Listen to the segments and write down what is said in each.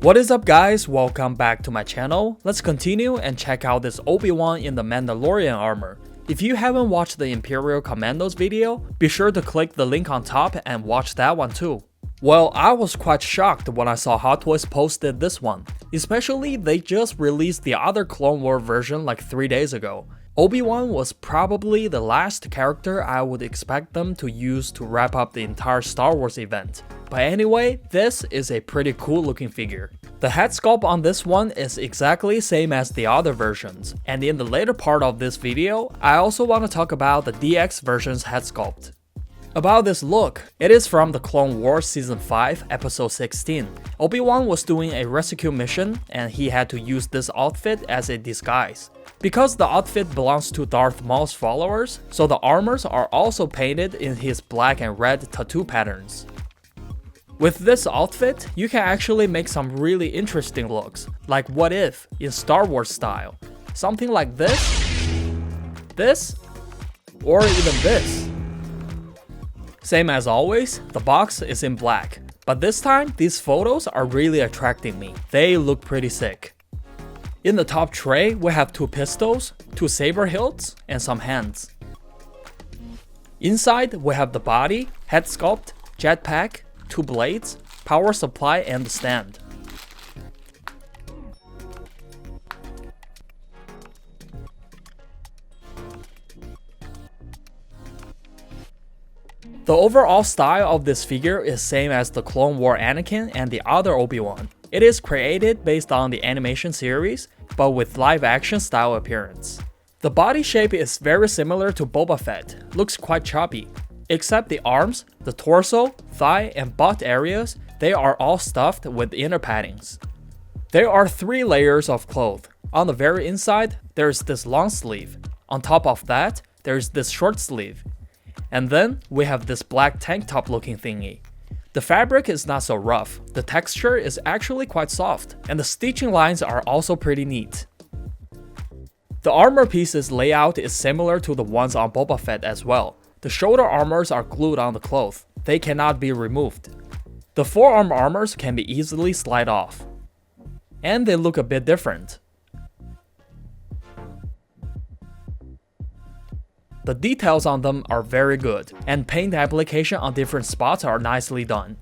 What is up guys, welcome back to my channel. Let's continue and check out this Obi-Wan in the Mandalorian armor. If you haven't watched the Imperial Commandos video, be sure to click the link on top and watch that one too. Well, I was quite shocked when I saw Hot Toys posted this one, especially they just released the other Clone Wars version like 3 days ago. Obi-Wan was probably the last character I would expect them to use to wrap up the entire Star Wars event. But anyway, this is a pretty cool looking figure. The head sculpt on this one is exactly same as the other versions, and in the later part of this video, I also want to talk about the DX version's head sculpt. About this look, it is from the Clone Wars Season 5, Episode 16. Obi-Wan was doing a rescue mission and he had to use this outfit as a disguise. Because the outfit belongs to Darth Maul's followers, so the armors are also painted in his black and red tattoo patterns. With this outfit, you can actually make some really interesting looks, like what if in Star Wars style. Something like this, or even this. Same as always, the box is in black, but this time these photos are really attracting me. They look pretty sick. In the top tray, we have 2 pistols, 2 saber hilts, and some hands. Inside, we have the body, head sculpt, jetpack, 2 blades, power supply, and the stand. The overall style of this figure is same as the Clone Wars Anakin and the other Obi-Wan. It is created based on the animation series, but with live action style appearance. The body shape is very similar to Boba Fett, looks quite choppy. Except the arms, the torso, thigh, and butt areas, they are all stuffed with inner paddings. There are 3 layers of cloth. On the very inside, there is this long sleeve. On top of that, there is this short sleeve. And then, we have this black tank top looking thingy. The fabric is not so rough, the texture is actually quite soft, and the stitching lines are also pretty neat. The armor piece's layout is similar to the ones on Boba Fett as well. The shoulder armors are glued on the cloth, they cannot be removed. The forearm armors can be easily slide off. And they look a bit different. The details on them are very good, and paint application on different spots are nicely done.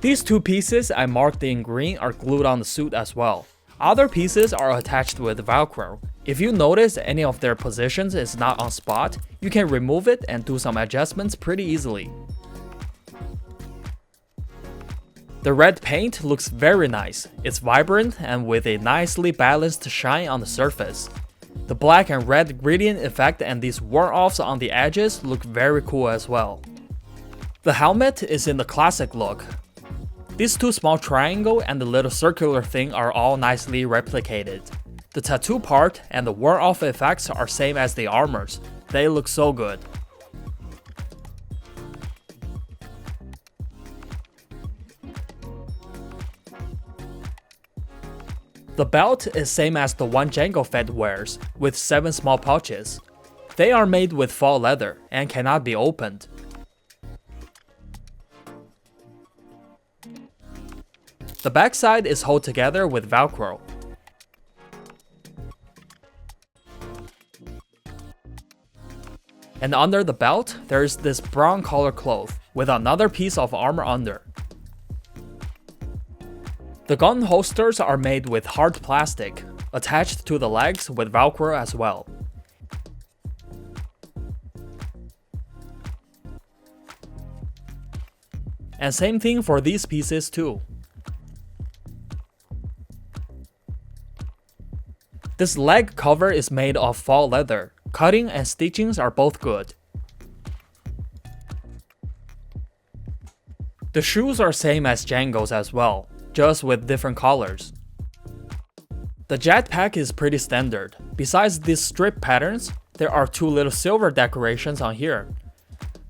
These 2 pieces I marked in green are glued on the suit as well. Other pieces are attached with Velcro. If you notice any of their positions is not on spot, you can remove it and do some adjustments pretty easily. The red paint looks very nice. It's vibrant and with a nicely balanced shine on the surface. The black and red gradient effect and these worn-offs on the edges look very cool as well. The helmet is in the classic look. These 2 small triangle and the little circular thing are all nicely replicated. The tattoo part and the worn-off effects are same as the armors. They look so good. The belt is same as the one Jango Fett wears, with 7 small pouches. They are made with faux leather and cannot be opened. The backside is held together with Velcro. And under the belt, there is this brown color cloth, with another piece of armor under. The gun holsters are made with hard plastic, attached to the legs with Velcro as well. And same thing for these pieces too. This leg cover is made of faux leather. Cutting and stitchings are both good. The shoes are same as Jango's as well, just with different colors. The jetpack is pretty standard. Besides these strip patterns, there are 2 little silver decorations on here.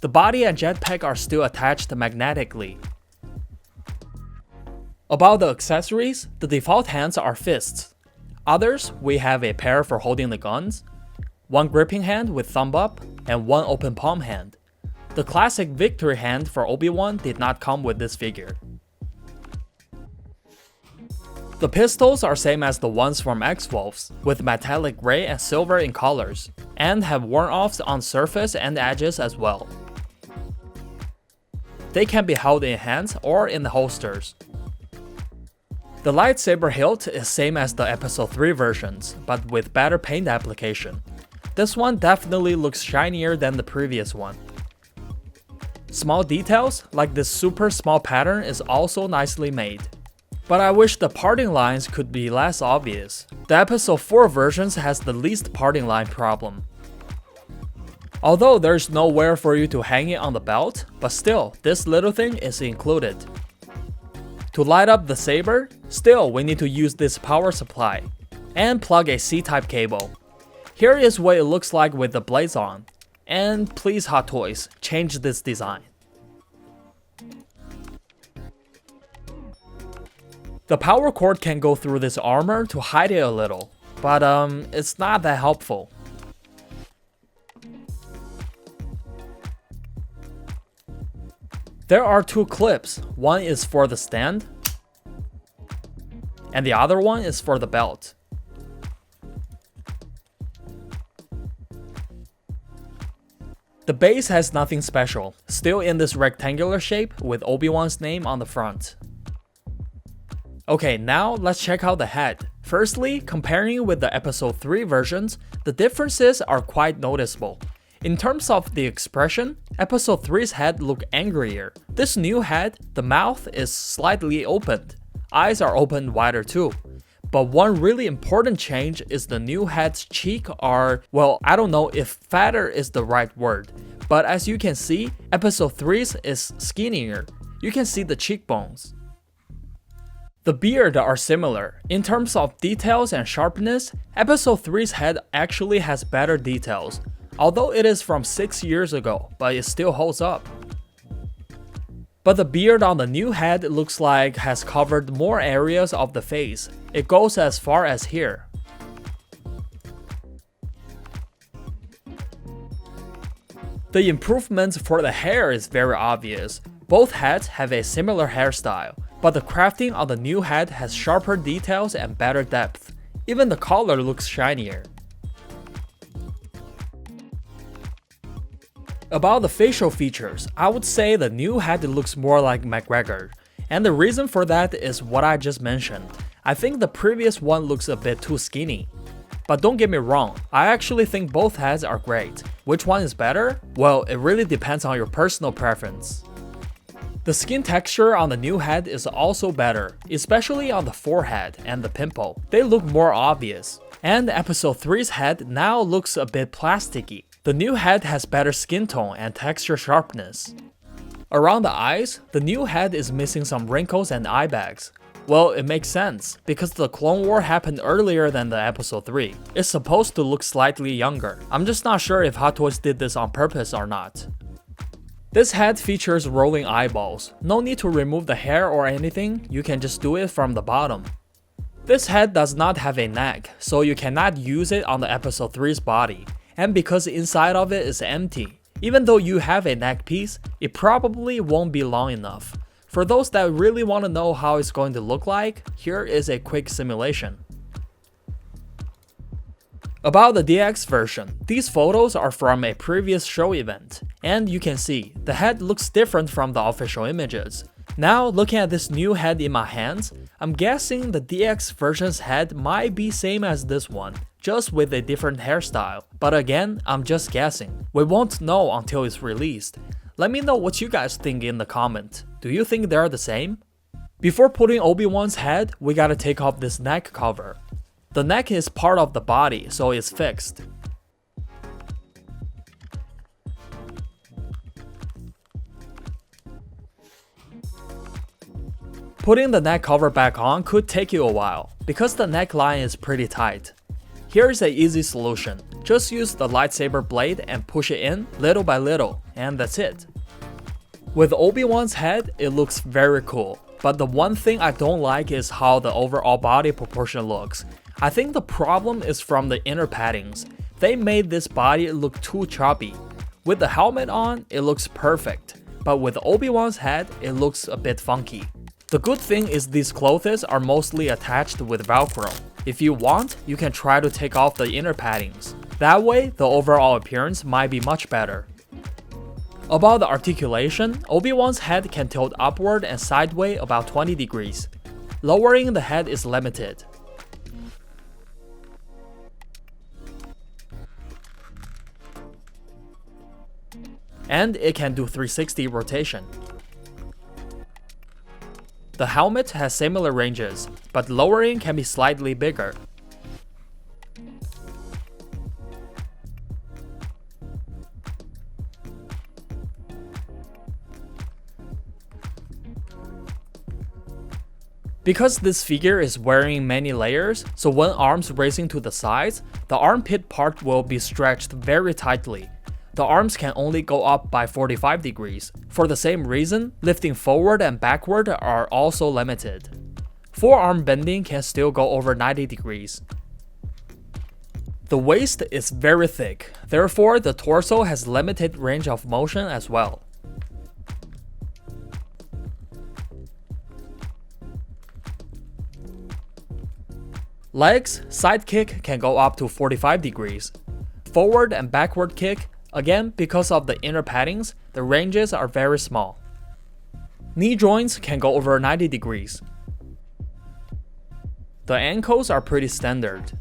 The body and jetpack are still attached magnetically. About the accessories, the default hands are fists. Others, we have a pair for holding the guns, 1 gripping hand with thumb up, and 1 open palm hand. The classic victory hand for Obi-Wan did not come with this figure. The pistols are same as the ones from X-Wolves, with metallic gray and silver in colors, and have worn-offs on surface and edges as well. They can be held in hands or in the holsters. The lightsaber hilt is same as the Episode 3 versions, but with better paint application. This one definitely looks shinier than the previous one. Small details, like this super small pattern, is also nicely made. But I wish the parting lines could be less obvious. The Episode 4 versions has the least parting line problem. Although there's nowhere for you to hang it on the belt, but still, this little thing is included. To light up the saber, still we need to use this power supply, and plug a C-type cable. Here is what it looks like with the blades on, and please Hot Toys, change this design. The power cord can go through this armor to hide it a little, but it's not that helpful. There are two clips, one is for the stand, and the other one is for the belt. The base has nothing special, still in this rectangular shape with Obi-Wan's name on the front. Okay, now let's check out the head. Firstly, comparing with the Episode 3 versions, the differences are quite noticeable. In terms of the expression, Episode 3's head look angrier. This new head, the mouth is slightly opened. Eyes are opened wider too. But one really important change is the new head's cheek are, well, I don't know if fatter is the right word, but as you can see, Episode 3's is skinnier. You can see the cheekbones. The beard are similar. In terms of details and sharpness, Episode 3's head actually has better details. Although it is from 6 years ago, but it still holds up. But the beard on the new head looks like has covered more areas of the face. It goes as far as here. The improvements for the hair is very obvious. Both heads have a similar hairstyle, but the crafting on the new head has sharper details and better depth. Even the collar looks shinier. About the facial features, I would say the new head looks more like McGregor, and the reason for that is what I just mentioned. I think the previous one looks a bit too skinny. But don't get me wrong, I actually think both heads are great. Which one is better? Well, it really depends on your personal preference. The skin texture on the new head is also better, especially on the forehead and the pimple. They look more obvious. And Episode 3's head now looks a bit plasticky. The new head has better skin tone and texture sharpness. Around the eyes, the new head is missing some wrinkles and eye bags. Well, it makes sense, because the Clone War happened earlier than the Episode 3. It's supposed to look slightly younger. I'm just not sure if Hot Toys did this on purpose or not. This head features rolling eyeballs. No need to remove the hair or anything, you can just do it from the bottom. This head does not have a neck, so you cannot use it on the Episode 3's body. And because inside of it is empty, even though you have a neck piece, it probably won't be long enough. For those that really want to know how it's going to look like, here is a quick simulation. About the DX version, these photos are from a previous show event, and you can see, the head looks different from the official images. Now, looking at this new head in my hands, I'm guessing the DX version's head might be same as this one, just with a different hairstyle. But again, I'm just guessing. We won't know until it's released. Let me know what you guys think in the comment. Do you think they're the same? Before putting Obi-Wan's head, we gotta take off this neck cover. The neck is part of the body, so it's fixed. Putting the neck cover back on could take you a while, because the neckline is pretty tight. Here's an easy solution. Just use the lightsaber blade and push it in little by little, and that's it. With Obi-Wan's head, it looks very cool, but the one thing I don't like is how the overall body proportion looks. I think the problem is from the inner paddings. They made this body look too choppy. With the helmet on, it looks perfect, but with Obi-Wan's head, it looks a bit funky. The good thing is these clothes are mostly attached with Velcro. If you want, you can try to take off the inner paddings. That way, the overall appearance might be much better. About the articulation, Obi-Wan's head can tilt upward and sideways about 20 degrees. Lowering the head is limited. And it can do 360 rotation. The helmet has similar ranges, but lowering can be slightly bigger. Because this figure is wearing many layers, so when arms raising to the sides, the armpit part will be stretched very tightly. The arms can only go up by 45 degrees. For the same reason, lifting forward and backward are also limited. Forearm bending can still go over 90 degrees. The waist is very thick, therefore the torso has limited range of motion as well. Legs, side kick can go up to 45 degrees. Forward and backward kick, again because of the inner paddings, the ranges are very small. Knee joints can go over 90 degrees. The ankles are pretty standard.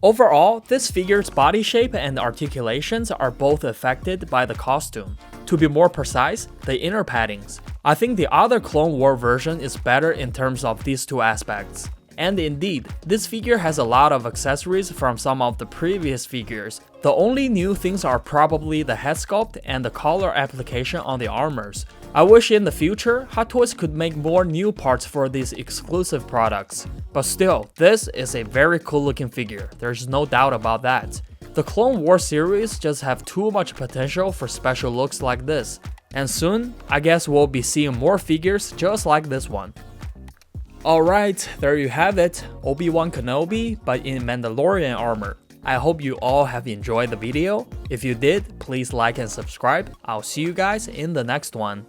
Overall, this figure's body shape and articulations are both affected by the costume. To be more precise, the inner paddings. I think the other Clone War version is better in terms of these two aspects. And indeed, this figure has a lot of accessories from some of the previous figures. The only new things are probably the head sculpt and the color application on the armors. I wish in the future, Hot Toys could make more new parts for these exclusive products. But still, this is a very cool looking figure, there's no doubt about that. The Clone Wars series just have too much potential for special looks like this. And soon, I guess we'll be seeing more figures just like this one. Alright, there you have it, Obi-Wan Kenobi but in Mandalorian armor. I hope you all have enjoyed the video. If you did, please like and subscribe. I'll see you guys in the next one.